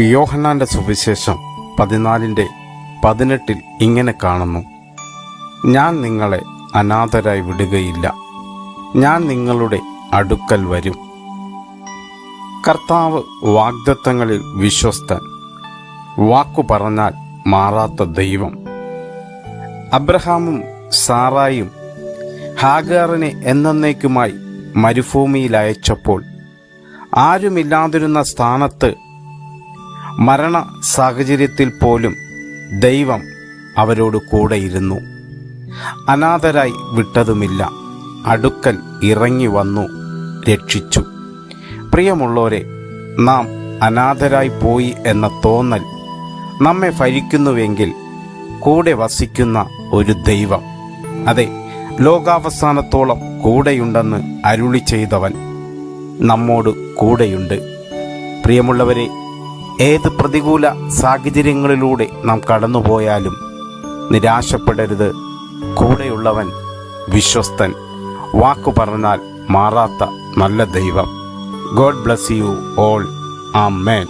യോഹന്നാന്റെ സുവിശേഷം 14:18 ഇങ്ങനെ കാണുന്നു: ഞാൻ നിങ്ങളെ അനാഥരായി വിടുകയില്ല, ഞാൻ നിങ്ങളുടെ അടുക്കൽ വരും. കർത്താവ് വാഗ്ദത്തങ്ങളിൽ വിശ്വസ്തൻ, വാക്കു പറഞ്ഞാൽ മാറാത്ത ദൈവം. അബ്രഹാമും സാറായും ഹാഗാറിനെ എന്നേക്കുമായി മരുഭൂമിയിൽ അയച്ചപ്പോൾ ആരുമില്ലാതിരുന്ന സ്ഥാനത്ത്, മരണ സാഹചര്യത്തിൽ പോലും ദൈവം അവരോട് കൂടെയിരുന്നു. അനാഥരായി വിട്ടതുമില്ല, അടുക്കൽ ഇറങ്ങി വന്നു രക്ഷിച്ചു. പ്രിയമുള്ളവരെ, നാം അനാഥരായി പോയി എന്ന തോന്നൽ നമ്മെ ഭരിക്കുന്നുവെങ്കിൽ കൂടെ വസിക്കുന്ന ഒരു ദൈവം, അതെ, ലോകാവസാനത്തോളം കൂടെയുണ്ടെന്ന് അരുളി ചെയ്തവൻ നമ്മോട് കൂടെയുണ്ട്. പ്രിയമുള്ളവരെ, ഏത് പ്രതികൂല സാഹചര്യങ്ങളിലൂടെ നാം കടന്നുപോയാലും നിരാശപ്പെടരുത്. കൂടെയുള്ളവൻ വിശ്വസ്തൻ, വാക്കു പറഞ്ഞാൽ മാറാത്ത നല്ല ദൈവം. God bless you all. Amen.